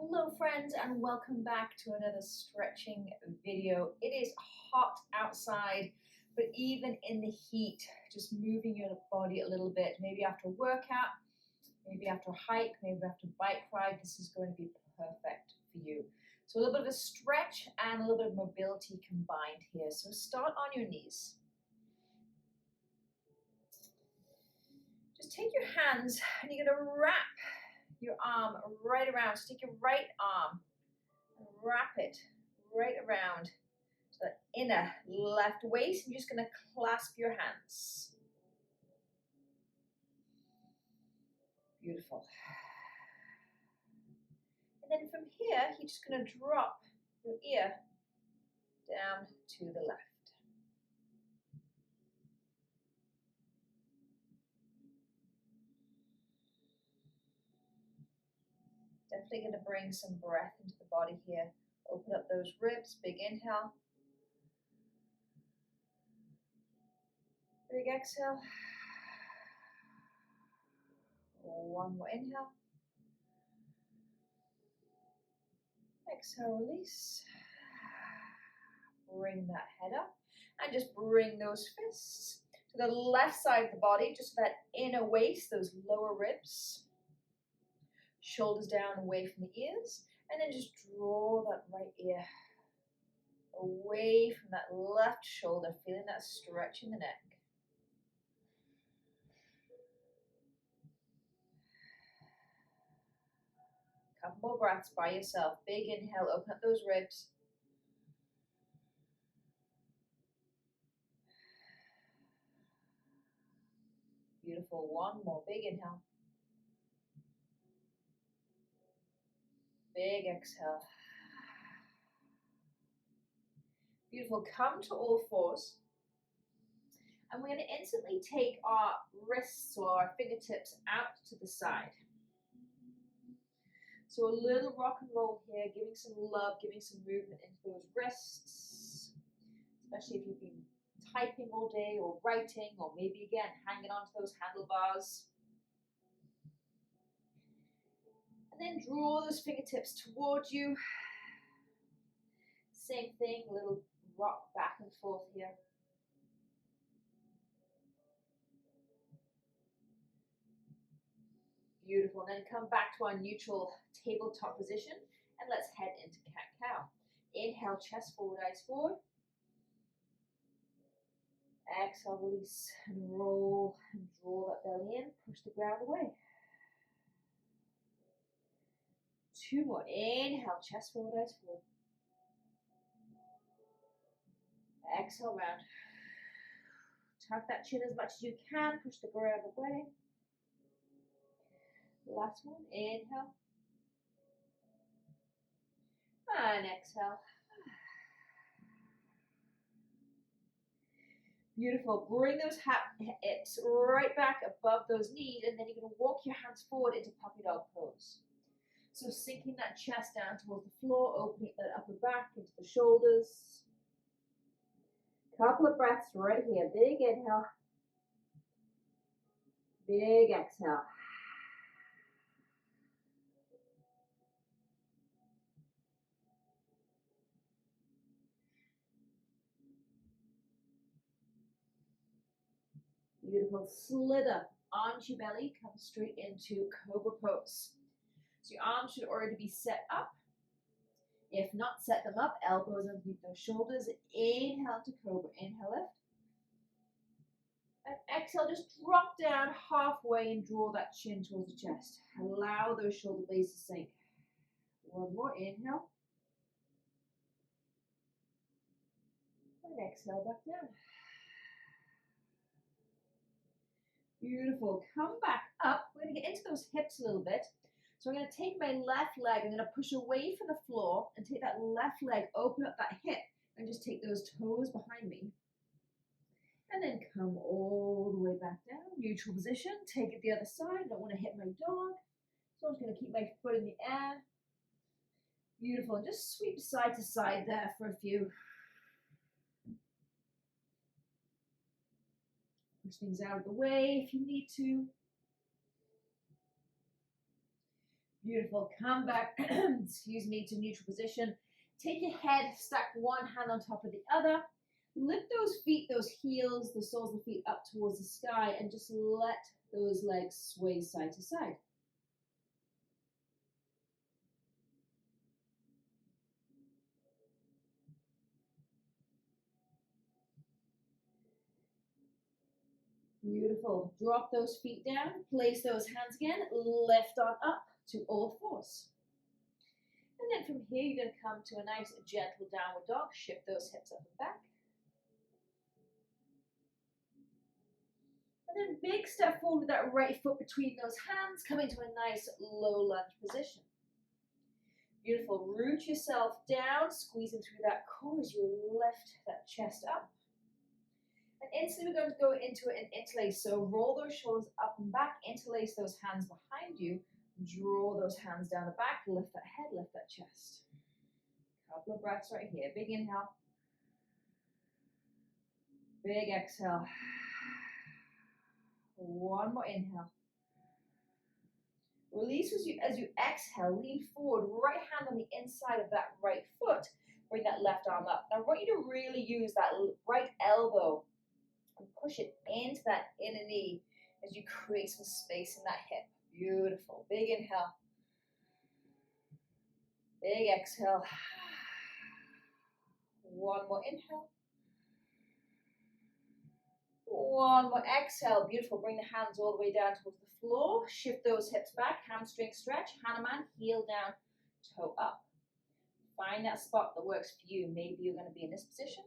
Hello friends and welcome back to another stretching video. It is hot outside, but even in the heat, just moving your body a little bit, maybe after a workout, maybe after a hike, maybe after a bike ride, this is going to be perfect for you. So a little bit of a stretch and a little bit of mobility combined here. So start on your knees. Just take your hands and you're going to wrap your arm right around. So take your right arm, wrap it right around to the inner left waist. You're just going to clasp your hands. Beautiful. And then from here, you're just going to drop your ear down to the left. Definitely going to bring some breath into the body here. Open up those ribs. Big inhale. Big exhale. One more inhale. Exhale, release. Bring that head up and just bring those fists to the left side of the body, just that inner waist, those lower ribs. Shoulders down away from the ears, and then just draw that right ear away from that left shoulder, feeling that stretch in the neck. Couple more breaths by yourself. Big inhale, open up those ribs. Beautiful. One more. Big inhale. Big exhale. Beautiful. Come to all fours. And we're going to instantly take our wrists or our fingertips out to the side. So a little rock and roll here, giving some love, giving some movement into those wrists, especially if you've been typing all day or writing or maybe again hanging onto those handlebars. And then draw those fingertips towards you. Same thing, a little rock back and forth here. Beautiful. And then come back to our neutral tabletop position and let's head into cat-cow. Inhale, chest forward, eyes forward. Exhale, release and roll and draw that belly in. Push the ground away. Two more. Inhale, chest forward, eyes forward. Exhale, round. Tuck that chin as much as you can. Push the ground away. Last one. Inhale. And exhale. Beautiful. Bring those hips right back above those knees, and then you're going to walk your hands forward into puppy dog pose. So sinking that chest down towards the floor, opening that upper back into the shoulders. Couple of breaths right here. Big inhale. Big exhale. Beautiful. Slither onto your belly. Come straight into cobra pose. So your arms should already be set up. If not, set them up. Elbows underneath those shoulders. Inhale to cobra. Inhale, lift. And exhale, just drop down halfway and draw that chin towards the chest. Allow those shoulder blades to sink. One more. Inhale. And exhale back down. Beautiful. Come back up. We're going to get into those hips a little bit. So I'm going to take my left leg. I'm going to push away from the floor and take that left leg, open up that hip, and just take those toes behind me. And then come all the way back down. Neutral position. Take it the other side. I don't want to hit my dog. So I'm just going to keep my foot in the air. Beautiful. And just sweep side to side there for a few. Push things out of the way if you need to. Beautiful. Come back, excuse me, to neutral position. Take your head, stack one hand on top of the other. Lift those feet, those heels, the soles of the feet up towards the sky, and just let those legs sway side to side. Beautiful. Drop those feet down, place those hands again, lift on up to all fours. And then from here, you're going to come to a nice gentle downward dog. Shift those hips up and back. And then big step forward with that right foot between those hands. Come into a nice low lunge position. Beautiful. Root yourself down, squeezing through that core as you lift that chest up. And instantly we're going to go into an interlace. So roll those shoulders up and back, interlace those hands behind you, draw those hands down the back, lift that head, lift that chest. Couple of breaths right here. Big inhale. Big exhale. One more inhale. Release as you exhale, lean forward, right hand on the inside of that right foot, bring that left arm up. Now I want you to really use that right elbow and push it into that inner knee as you create some space in that hip. Beautiful. Big inhale. Big exhale. One more inhale. One more exhale. Beautiful. Bring the hands all the way down towards the floor. Shift those hips back. Hamstring stretch. Hanuman. Heel down. Toe up. Find that spot that works for you. Maybe you're going to be in this position.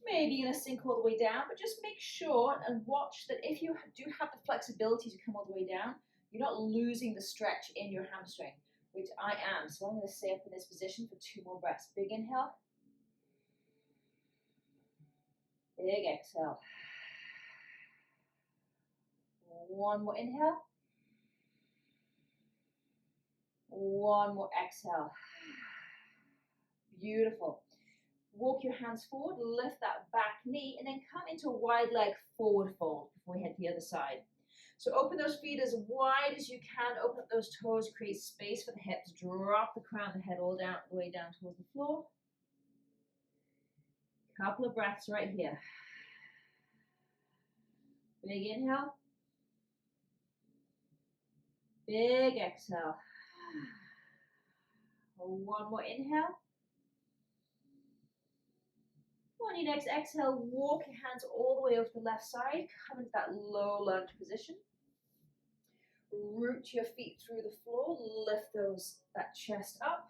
Maybe you're going to sink all the way down. But just make sure and watch that if you do have the flexibility to come all the way down, you're not losing the stretch in your hamstring, which I am. So I'm going to stay up in this position for 2 more breaths. Big inhale. Big exhale. One more inhale. One more exhale. Beautiful. Walk your hands forward, lift that back knee, and then come into a wide leg forward fold before we head to the other side. So open those feet as wide as you can. Open up those toes, create space for the hips. Drop the crown of the head all down, the way down towards the floor. Couple of breaths right here. Big inhale. Big exhale. One more inhale. On your next exhale, walk your hands all the way over to the left side. Come into that low lunge position. Root your feet through the floor. Lift that chest up.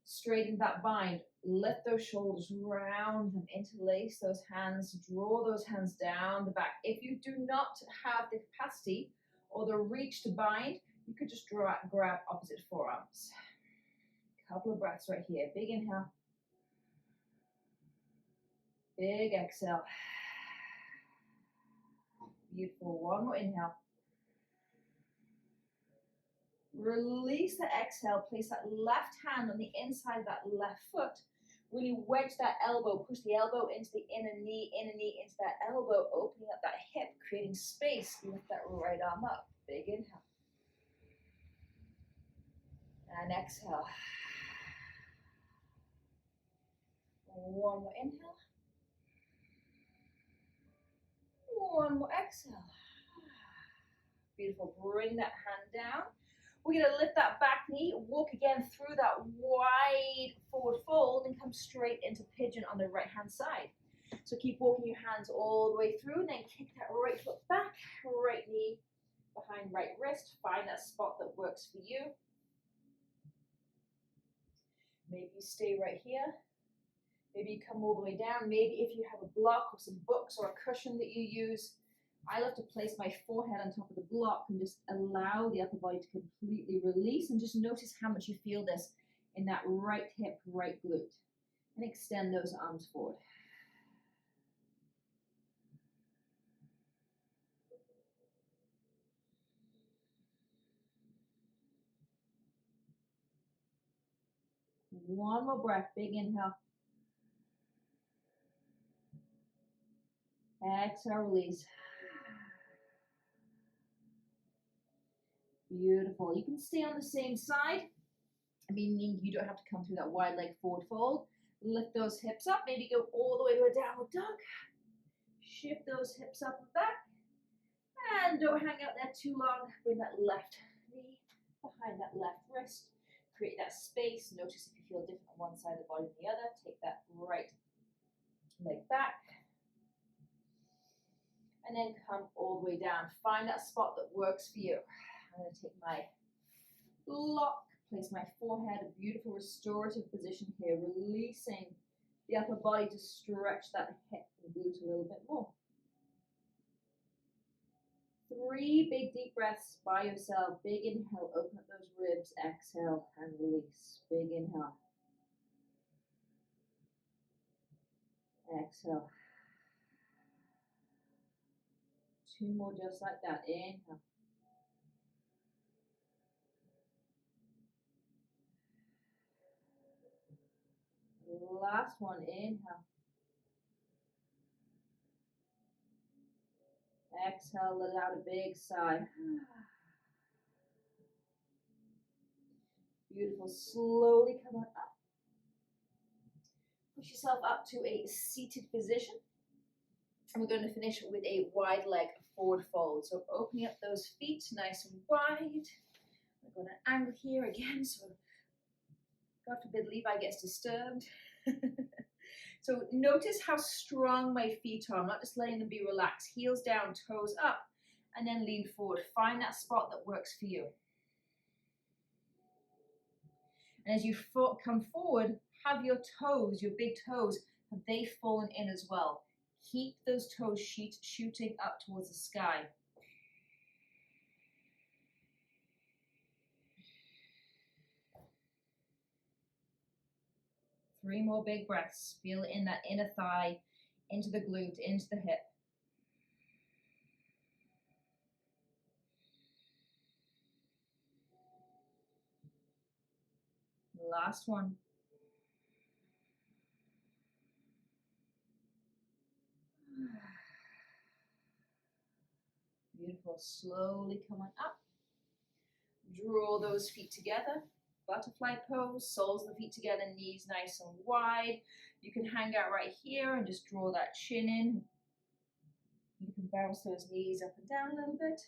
Straighten that bind. Lift those shoulders, round them, interlace those hands. Draw those hands down the back. If you do not have the capacity or the reach to bind, you could just grab opposite forearms. Couple of breaths right here. Big inhale. Big exhale. Beautiful. One more inhale. Release the exhale. Place that left hand on the inside of that left foot. Really wedge that elbow. Push the elbow into the inner knee into that elbow, opening up that hip, creating space. Lift that right arm up. Big inhale. And exhale. One more inhale. One more exhale. Beautiful. Bring that hand down. We're going to lift that back knee, walk again through that wide forward fold and come straight into pigeon on the right hand side. So keep walking your hands all the way through and then kick that right foot back, right knee behind right wrist. Find that spot that works for you. Maybe you stay right here. Maybe you come all the way down. Maybe if you have a block or some books or a cushion that you use, I love to place my forehead on top of the block and just allow the upper body to completely release and just notice how much you feel this in that right hip, right glute. And extend those arms forward. One more breath, big inhale. Exhale, release. Beautiful. You can stay on the same side. Meaning you don't have to come through that wide leg forward fold. Lift those hips up, maybe go all the way to a downward dog. Shift those hips up and back. And don't hang out there too long. Bring that left knee behind that left wrist. Create that space. Notice if you feel different on one side of the body than the other. Take that right leg back. And then come all the way down. Find that spot that works for you. I'm going to take my lock, place my forehead, a beautiful restorative position here, releasing the upper body to stretch that hip and glute a little bit more. 3 big deep breaths by yourself. Big inhale, open up those ribs. Exhale and release. Big inhale. Exhale. 2 more just like that. Inhale. Last one. Inhale. Exhale, let out a big sigh. Beautiful. Slowly come on up. Push yourself up to a seated position. And we're going to finish with a wide leg forward fold. So opening up those feet nice and wide. We're going to angle here again, so God forbid Levi gets disturbed. So notice how strong my feet are. I'm not just letting them be relaxed. Heels down, toes up, and then lean forward. Find that spot that works for you. And as you come forward, have your toes, your big toes, have they fallen in as well? Keep those toes shooting up towards the sky. Three more big breaths. Feel in that inner thigh, into the glute, into the hip. Last one. Beautiful. Slowly come on up. Draw those feet together. Butterfly pose, soles of the feet together, knees nice and wide. You can hang out right here and just draw that chin in. You can bounce those knees up and down a little bit.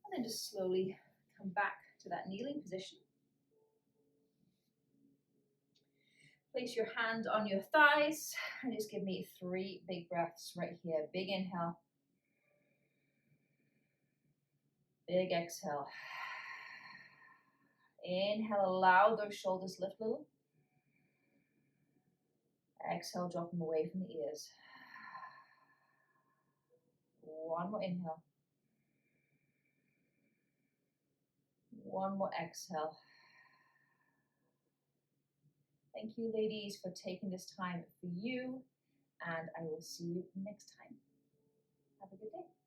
And then just slowly come back to that kneeling position. Place your hand on your thighs and just give me 3 big breaths right here. Big inhale. Big exhale. Inhale, allow those shoulders lift a little. Exhale, drop them away from the ears. One more inhale. One more exhale. Thank you, ladies, for taking this time for you, and I will see you next time. Have a good day.